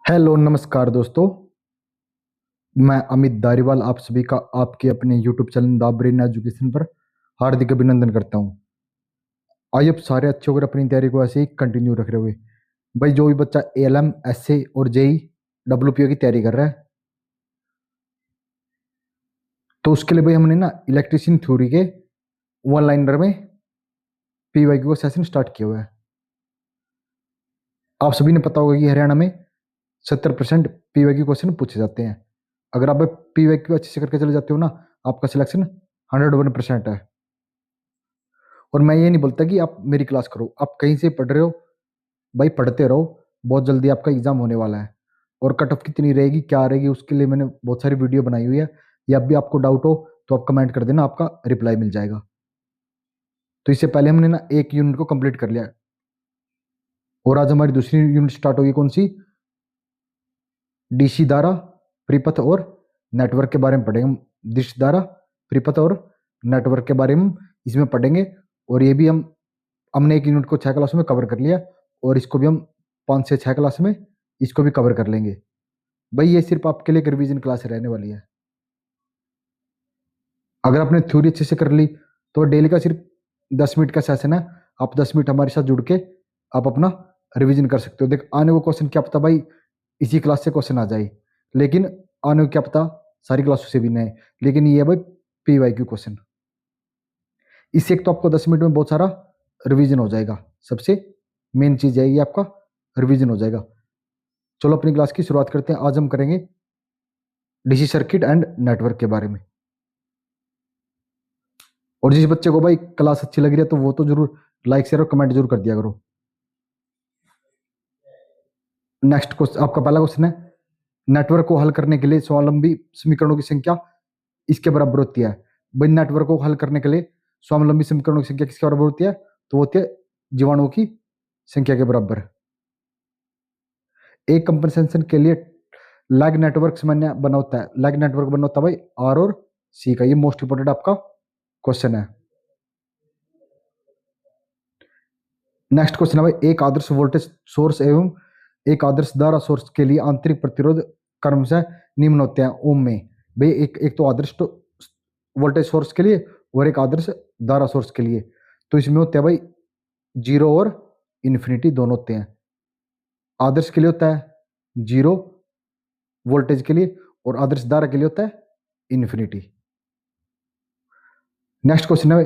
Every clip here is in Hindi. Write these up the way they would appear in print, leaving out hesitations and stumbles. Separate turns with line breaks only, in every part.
हेलो नमस्कार दोस्तों। मैं अमित धारीवाल आप सभी का आपके अपने YouTube channel the brain education पर हार्दिक अभिनंदन करता हूं। आइए अब सारे अच्छे होकर अपनी तैयारी को ऐसे ही कंटिन्यू रख रहे हुए भाई, जो भी बच्चा एएलएम एसए और जेई डब्ल्यूपीओ की तैयारी कर रहा है तो उसके लिए भाई हमने ना इलेक्ट्रिशियन थ्योरी के वन लाइनर में पीवाईक्यू का सेशन स्टार्ट किया हुआ है। आप सभी ने पता होगा कि हरियाणा में 70% पीवाईक्यू क्वेश्चन पूछे जाते हैं। अगर आप पीवाईक्यू अच्छे से करके चले जाते हो ना, आपका सिलेक्शन 101% है। और मैं ये नहीं बोलता कि आप मेरी क्लास करो, आप कहीं से पढ़ रहे हो भाई पढ़ते रहो, बहुत जल्दी आपका एग्जाम होने वाला है। और कट ऑफ कितनी रहेगी क्या रहेगी उसके लिए मैंने बहुत सारी वीडियो बनाई हुई है, या अब भी आपको डाउट हो तो आप कमेंट कर देना, आपका रिप्लाई मिल जाएगा। तो इससे पहले हमने ना एक यूनिट को कंप्लीट कर लिया और आज हमारी दूसरी यूनिट स्टार्ट होगी। कौन सी? डीसी धारा, परिपथ और नेटवर्क के बारे में पढ़ेंगे हम। डिश धारा, परिपथ और नेटवर्क के बारे में इसमें पढ़ेंगे। और ये भी हमने एक यूनिट को 6 क्लासों में कवर कर लिया और इसको भी हम 5 से 6 क्लास में इसको भी कवर कर लेंगे। भाई ये सिर्फ आपके लिए एक रिवीजन क्लास रहने वाली है। अगर आपने थ्योरी अच्छे से कर ली तो डेली का सिर्फ 10 मिनट का सेशन है। आप 10 मिनट हमारे साथ जुड़ के आप अपना रिवीजन कर सकते हो। देख आने को क्वेश्चन क्या पता भाई इसी क्लास से क्वेश्चन आ जाए, लेकिन आने को क्या पता सारी क्लासों से भी नहीं, लेकिन ये है भाई पीवाईक्यू क्वेश्चन। इससे एक तो आपको 10 मिनट में बहुत सारा रिवीजन हो जाएगा। सबसे मेन चीज है ये आपका रिवीजन हो जाएगा। चलो अपनी क्लास की शुरुआत करते हैं। आज हम करेंगे डीसी सर्किट एंड नेटवर्क के बारे में। और जिस बच्चे को भाई क्लास अच्छी लग रही है तो वो तो जरूर लाइक शेयर और कमेंट जरूर कर दिया करो। नेक्स्ट क्वेश्चन, आपका पहला क्वेश्चन है, नेटवर्क को हल करने के लिए स्वावलंबी समीकरणों की संख्या इसके बराबर होती है। भाई नेटवर्क को हल करने के लिए स्वावलंबी समीकरणों की संख्या किसके बराबर होती है? तो होती है जीवाणुओं की संख्या के बराबर। एक कंपनसेशन के लिए लैग नेटवर्क बना होता है। लैग नेटवर्क बना होता है भाई आर और सी का। ये मोस्ट इंपोर्टेंट आपका क्वेश्चन है। नेक्स्ट क्वेश्चन है भाई, एक आदर्श वोल्टेज सोर्स एवं एक आदर्श धारा सोर्स के लिए आंतरिक प्रतिरोध क्रमशः निम्न होते हैं ओम में। भाई एक तो आदर्श वोल्टेज सोर्स के लिए और एक आदर्श धारा सोर्स के लिए, तो इसमें होते हैं भाई 0 और इन्फिनिटी दोनों होते हैं। आदर्श के लिए होता है 0 वोल्टेज के लिए और आदर्श धारा के लिए होता है इन्फिनिटी। नेक्स्ट क्वेश्चन है,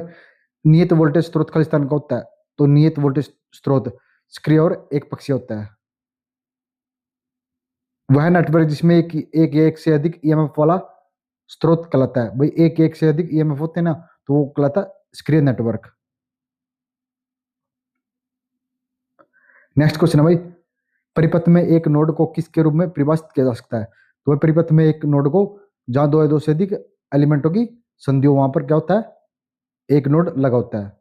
नियत वोल्टेज स्रोत खाली स्थान का होता है। तो नियत वोल्टेज स्रोत सक्रिय और एक पक्षीय होता है। वह नेटवर्क जिसमें एक से अधिक ईएमएफ वाला स्रोत कहलाता है। भाई एक से अधिक ईएमएफ होते हैं ना, तो वो कहलाता है सक्रिय नेटवर्क। नेक्स्ट क्वेश्चन है भाई, परिपथ में एक नोड को किसके रूप में परिभाषित किया जा सकता है? तो वह परिपथ में एक नोड को जहां दो से अधिक एलिमेंटों की संधि हो, वहां पर क्या होता है? एक नोड लगा होता है।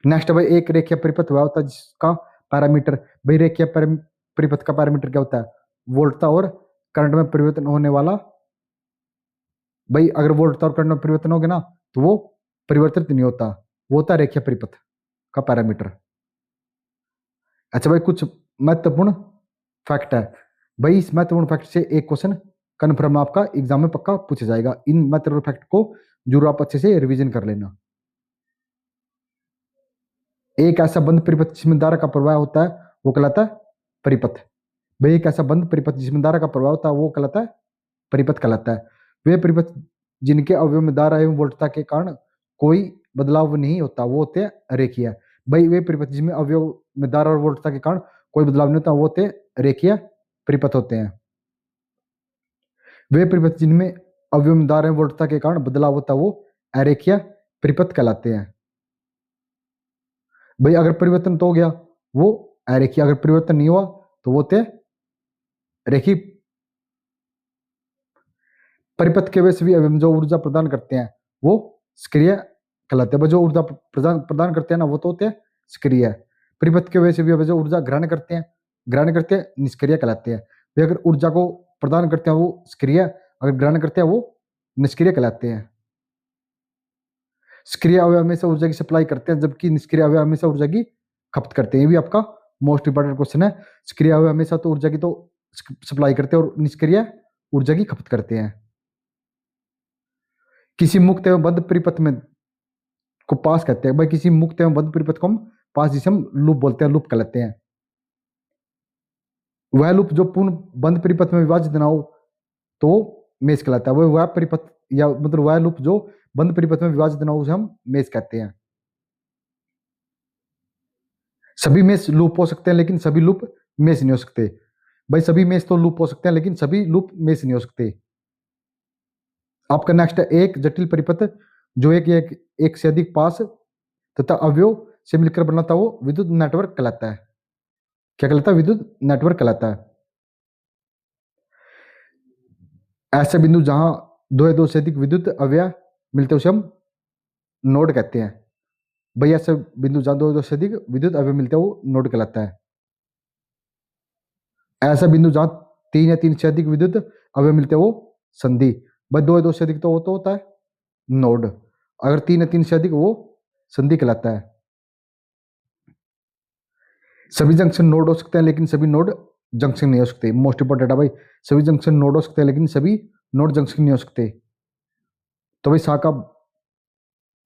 नेक्स्ट है भाई, एक रेखीय परिपथ वह होता है जिसका पैरामीटर, भाई रेखीय परिपथ का पैरामीटर क्या होता है? वोल्टता और करंट में परिवर्तन होने वाला। भाई अगर वोल्टता और करंट में परिवर्तन हो गया ना तो वो परिवर्तित नहीं होता, वो होता है रेखीय परिपथ का पैरामीटर। अच्छा भाई, कुछ महत्वपूर्ण फैक्ट है। भाई इस महत्वपूर्ण फैक्ट से एक क्वेश्चन कन्फर्म आपका एग्जाम में पक्का पूछा जाएगा। इन महत्वपूर्ण फैक्ट को जरूर आप अच्छे से रिवीजन कर लेना। एक ऐसा बंद परिपथ जिसमें धारा का प्रवाह होता है वो कहलाता है परिपथ। भाई एक ऐसा बंद परिपथ जिसमें धारा का प्रवाह होता है वो कहलाता है परिपथ कहलाता है। वे परिपथ जिनके अवयव में धारा एवं वोल्टता के कारण कोई बदलाव नहीं होता वो होते हैं रेखीय। भाई वे परिपथ जिसमें अवयव में धारा और वोल्टता के कारण कोई बदलाव नहीं होता वो होते रेखीय परिपथ होते हैं। वे परिपथ जिनमें अवयव में धारा एवं वोल्टता के कारण बदलाव होता है वो अरेखीय परिपथ कहलाते हैं। भाई अगर परिवर्तन तो हो गया वो अरेखीय, अगर परिवर्तन नहीं हुआ तो वो होते रेखीय। परिपथ के वे सभी अवयव जो ऊर्जा प्रदान करते हैं वो सक्रिय कहलाते हैं। जो ऊर्जा प्रदान करते हैं ना वो तो होते हैं सक्रिय। परिपथ के वे सभी अवयव जो ऊर्जा ग्रहण करते हैं निष्क्रिय कहलाते हैं। वे अगर ऊर्जा को प्रदान करते हैं वो सक्रिय, अगर ग्रहण करते हैं वो निष्क्रिय कहलाते हैं। सक्रिय अवयव हमेशा ऊर्जा की सप्लाई करते हैं जबकि निष्क्रिय अवयव हमेशा ऊर्जा की खपत करते हैं। ये भी आपका मोस्ट इंपॉर्टेंट क्वेश्चन है। सक्रिय अवयव हमेशा तो ऊर्जा की तो सप्लाई करते हैं और निष्क्रिय ऊर्जा की खपत करते हैं। किसी मुक्त एवं बद्ध परिपथ में को पास कहते हैं भाई, किसी मुक्त एवं बद्ध परिपथ को हम पास, जिसे हम लूप बोलते हैं, लूप कहलाते हैं। वह लूप जो पूर्ण बंद परिपथ में विभाजित ना हो तो मेष कहलाता है। वह परिपथ या मतलब वह लूप जो बंद परिपथ में विभाजित ना हो उसे हम मेष कहते हैं। सभी मेष लूप हो सकते हैं लेकिन सभी लूप मेष नहीं हो सकते। भाई सभी मेष तो लूप हो सकते हैं लेकिन सभी लूप मेष नहीं हो सकते। आपका नेक्स्ट है एक जटिल परिपथ जो एक से अधिक पास तथा अवयव से मिलकर बनाता वो विद्युत नेटवर्क कहलाता है। क्या कहलाता है? विद्युत नेटवर्क कहलाता है। ऐसे बिंदु जहां दो से अधिक विद्युत अवयव मिलते हैं उसे हम नोड कहते हैं। भाई ऐसे बिंदु जहां दो से अधिक विद्युत अवयव मिलते हैं वो नोड कहलाता है। ऐसा बिंदु जहां तीन या तीन से अधिक विद्युत अवयव मिलते हैं वो संधि। भाई दो से अधिक तो वो तो होता है नोड, अगर तीन या तीन से अधिक वो संधि कहलाता है। सभी जंक्शन नोड हो सकते हैं लेकिन सभी नोड जंक्शन नहीं हो सकते। मोस्ट इंपॉर्टेंट है भाई, सभी जंक्शन नोड हो सकते हैं लेकिन सभी नोड जंक्शन नहीं हो सकते। तो भाई शाखा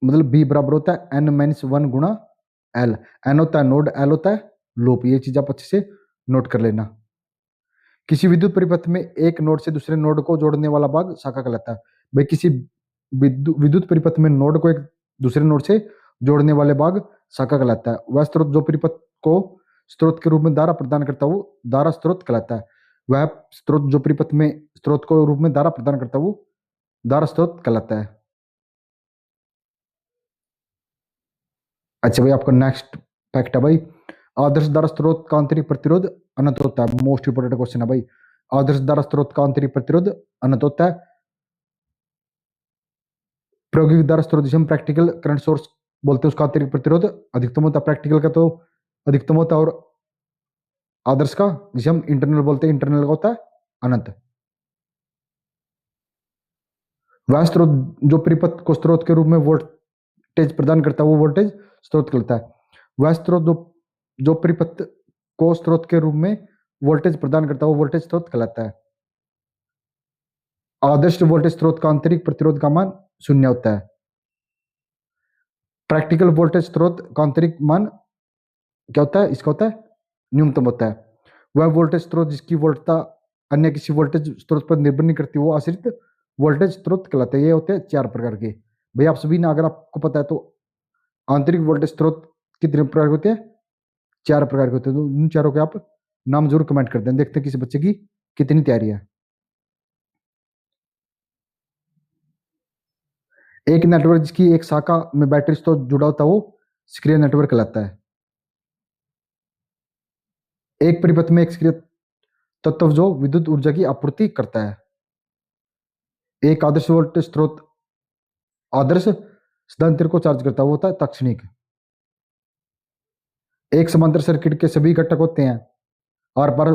मतलब बी बराबर होता है n-1 गुणा एल। एन होता है नोड, एल होता है लूप। ये चीज आप अच्छे से नोट कर लेना। किसी विद्युत परिपथ में एक नोड से दूसरे नोड को जोड़ने वाला भाग शाखा कहलाता है। भाई किसी विद्युत परिपथ में नोड को एक दूसरे नोड से जोड़ने वाले भाग शाखा कहलाता है। वह स्रोत जो परिपथ को स्रोत के रूप में धारा प्रदान करता है वो धारा स्रोत कहलाता है। वह स्रोत जो परिपथ में स्रोत को रूप में धारा प्रदान करता है वो धारा स्रोत कहलाता है। अच्छा भाई आपका नेक्स्ट फैक्ट है भाई, आदर्श धारा स्रोत का आंतरिक प्रतिरोध अनंत होता है। मोस्ट इंपोर्टेंट क्वेश्चन है भाई, आदर्श धारा स्रोत का आंतरिक प्रतिरोध अनंत होता है। प्रायोगिक धारा स्रोत जिसे हम प्रैक्टिकल करंट सोर्स बोलते हैं उसका आंतरिक प्रतिरोध अधिकतम होता है। प्रैक्टिकल का तो अधिकतम होता है और आदर्श का जिसे हम इंटरनल बोलते हैं इंटरनल का होता है अनंत। वह स्रोत जो परिपथ को स्रोत के रूप में वोल्टेज प्रदान करता है वो वोल्टेज स्रोत कहलाता है। वह स्रोत जो परिपथ को स्रोत के रूप में वोल्टेज प्रदान करता है वो वोल्टेज स्रोत कहलाता है। आदर्श वोल्टेज स्रोत का आंतरिक प्रतिरोध का मान 0 होता है। प्रैक्टिकल वोल्टेज स्रोत का आंतरिक मान क्या होता है? इसका होता है न्यूनतम होता है। वह वोल्टेज स्रोत जिसकी वोल्टता अन्य किसी वोल्टेज स्रोत पर निर्भर नहीं करती वो आश्रित वोल्टेज स्रोत कहलाते हैं। ये होते हैं 4 प्रकार के। भाई आप सभी ने अगर आपको पता है तो आंतरिक वोल्टेज स्रोत कितने प्रकार के होते हैं? 4 प्रकार के होते हैं। तो उन चारों के आप नाम जरूर कमेंट कर दें, देखते हैं किसी बच्चे की कितनी तैयारी है। एक नेटवर्क जिसकी एक शाखा में बैटरी तो जुड़ा होता है वो सक्रिय नेटवर्क कहलाता है। एक परिपथ में एक सक्रिय तत्व जो विद्युत ऊर्जा की आपूर्ति करता है। एक आदर्श वोल्टेज स्रोत आदर्श संधारित्र को चार्ज करता है वो होता है तात्क्षणिक। एक समांतर सर्किट के सभी घटक होते हैं आर पार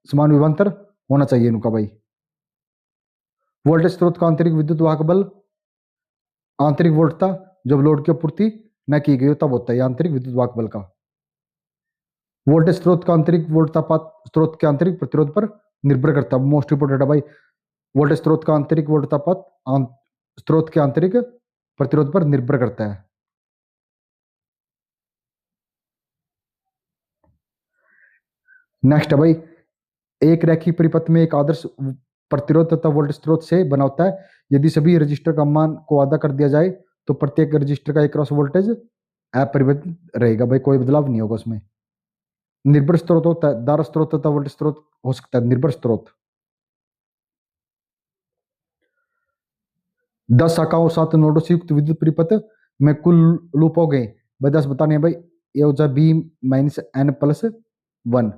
समान विभवांतर होना चाहिए इनका। भाई वोल्टेज स्रोत का आंतरिक विद्युत वाहक बल आंतरिक वोल्टता जब लोड की आपूर्ति न की गई हो तब होता है आंतरिक विद्युत वाहक बल का। वोल्टेज स्रोत का आंतरिक वोल्टतापात स्रोत के आंतरिक प्रतिरोध पर निर्भर करता है। मोस्ट इंपोर्टेंट है भाई, वोल्टेज स्रोत का आंतरिक वोल्टतापात स्रोत के आंतरिक प्रतिरोध पर निर्भर करता है। नेक्स्ट है भाई, एक रैखिक परिपथ में एक आदर्श प्रतिरोध तथा वोल्टेज स्रोत से बना होता है। यदि सभी रजिस्टर का मान को आधा कर दिया जाए तो प्रत्येक रजिस्टर का एक वोल्टेज अपरिवर्तित रहेगा। भाई कोई बदलाव नहीं होगा उसमें। निर्भर स्रोत होता है, धारा स्रोत तथा वोल्टेज स्रोत हो सकता है निर्भर स्रोत। 10 शाखाओं 7 नोडों से युक्त विद्युत परिपथ में कुल लूप हो गए भाई 10 बताने भाई। ये हो जाए b-n+1।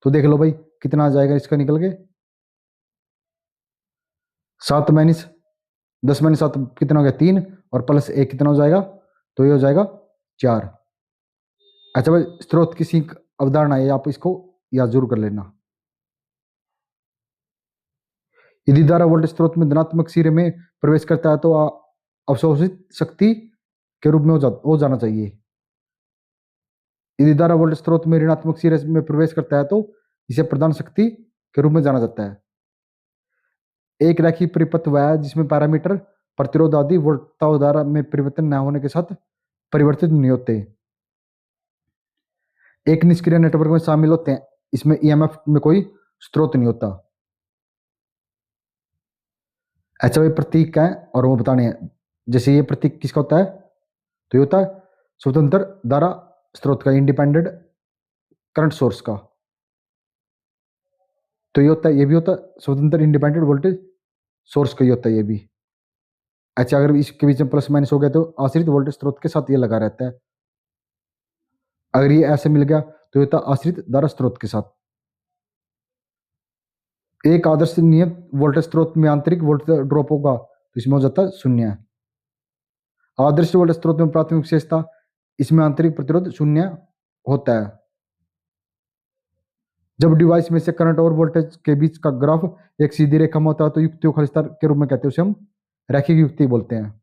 तो देख लो भाई कितना आ जाएगा इसका निकल के 7 माइनस 10 माइनस 7 कितना हो गया 3 और प्लस 1 कितना हो जाएगा? तो ये हो जाएगा 4। अच्छा भाई स्रोत की सिंक अवधारणा है, आप इसको याद जरूर कर लेना। यदि धारा वोल्टेज स्रोत में धनात्मक सिरे में प्रवेश करता है तो अवशोषित शक्ति के रूप में हो जाना चाहिए। यदि धारा वोल्टेज स्रोत में ऋणात्मक सीरीज में प्रवेश करता है तो इसे प्रदान शक्ति के रूप में जाना जाता है। एक रैखिक परिपथ वह है जिसमें पैरामीटर प्रतिरोध आदि वोल्टता धारा में परिवर्तन न होने के साथ परिवर्तित नहीं होते। एक निष्क्रिय नेटवर्क में शामिल होते हैं, इसमें ईएमएफ में कोई स्रोत नहीं होता। ऐसा भी प्रतीक है और वो बताने हैं। जैसे ये प्रतीक किसका होता है, तो ये होता है स्वतंत्र धारा स्रोत का, इंडिपेंडेंट करंट सोर्स का। तो ये होता है, ये भी होता है स्वतंत्र इंडिपेंडेंट वोल्टेज सोर्स का ही होता है ये भी। अच्छा, अगर इसके बीच में प्लस माइनस हो गया तो आश्रित वोल्टेज स्रोत के साथ ये लगा रहता है। अगर ये ऐसे मिल गया तो ये होता है आश्रित धारा स्रोत के साथ। एक आदर्श नियत वोल्टेज स्रोत में आंतरिक वोल्टेज ड्रॉप होगा तो इसमें हो जाता है शून्य। आदर्श वोल्टेज स्रोत में प्राथमिक विशेषता, इसमें आंतरिक प्रतिरोध शून्य होता है। जब डिवाइस में से करंट और वोल्टेज के बीच का ग्राफ एक सीधी रेखा में होता है तो युक्तियों खालिस्तान के रूप में कहते हैं, उसे हम रैखिक युक्ति बोलते हैं।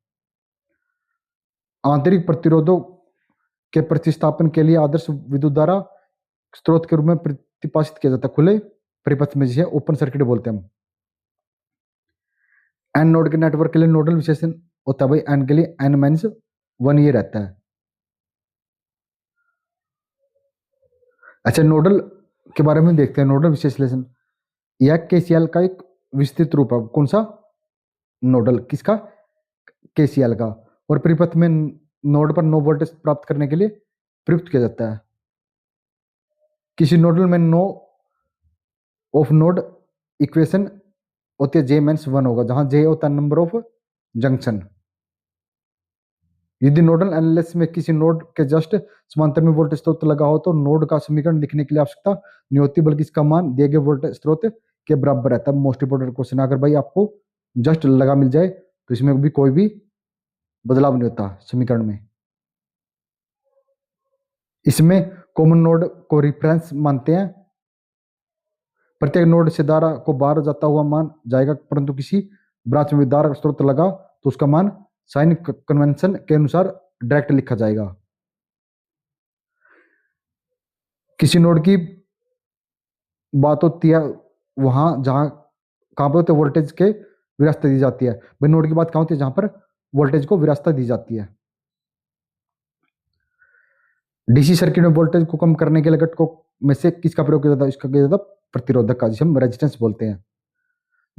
आंतरिक प्रतिरोधों के प्रतिस्थापन के लिए आदर्श विद्युत धारा स्रोत के रूप में प्रतिपादित किया जाता है खुले परिपथ में, जिसे ओपन सर्किट बोलते हैं हम। एन नोड के नेटवर्क के लिए नोडल विशेषण होता है भाई, एन के लिए n-1 ये रहता है। अच्छा, नोडल के बारे में देखते हैं। नोडल विश्लेषण यह केसीएल का एक विस्तृत रूप है। कौन सा? नोडल। किसका? केसीएल का। और परिपथ में नोड पर नो वोल्टेज प्राप्त करने के लिए प्रयुक्त किया जाता है। किसी नोडल में नो ऑफ नोड इक्वेशन होती है, J-1 होगा, जहां J होता है नंबर ऑफ जंक्शन। यदि नोडल एनालिसिस में किसी नोड के जस्ट समांतर में वोल्टेज स्रोत लगा हो तो नोड का समीकरण लिखने के लिए आवश्यकता नहीं होती, बल्कि इसका मान दिए गए वोल्टेज स्रोत के बराबर रहता है। मोस्ट इंपोर्टेंट क्वेश्चन, अगर भाई आपको जस्ट लगा मिल जाए तो इसमें भी कोई भी बदलाव नहीं होता समीकरण में। इसमें कॉमन नोड को रिफरेंस मानते हैं। प्रत्येक नोड से धारा को बाहर जाता हुआ मान जाएगा, परंतु किसी ब्रांच में धारा स्रोत लगा तो उसका मान साइन कन्वेंशन के अनुसार डायरेक्ट लिखा जाएगा। किसी नोड की बात होती है वहां जहां कहां पर होते वोल्टेज के विरासत दी जाती है। भाई नोड की बात कहां होती है? जहां पर वोल्टेज को विरासत दी जाती है। डीसी सर्किट में वोल्टेज को कम करने के लिए घटकों में से किसका प्रयोग किया जाता है? इसका किया जाता है प्रतिरोधक का, जिसे हम रेजिस्टेंस बोलते हैं।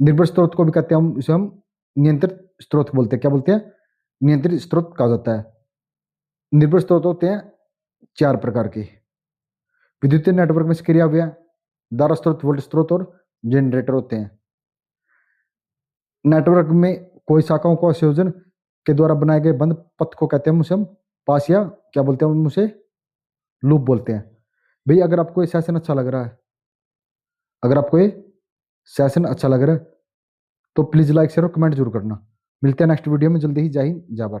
निर्भर स्रोत को भी कहते हैं हम, इसे हम नियंत्रित स्रोत बोलते हैं। क्या बोलते हैं? नियंत्रित स्रोत कहा जाता है। निर्भर स्रोत होते हैं 4 प्रकार के। विद्युत नेटवर्क में सक्रिय हुए धारा स्रोत, वोल्टेज स्रोत और जनरेटर होते हैं। नेटवर्क में कोई शाखाओं का संयोजन के द्वारा बनाए गए बंद पथ को कहते हैं उसे हम पास, या क्या बोलते हैं हम उसे लूप बोलते हैं। भाई अगर आपको ये सेशन अच्छा लग रहा है, अगर आपको ये सेशन अच्छा लग रहा है तो प्लीज लाइक शेयर और कमेंट जरूर करना। मिलते हैं नेक्स्ट वीडियो में जल्दी ही। जय हिंद, जय भारत।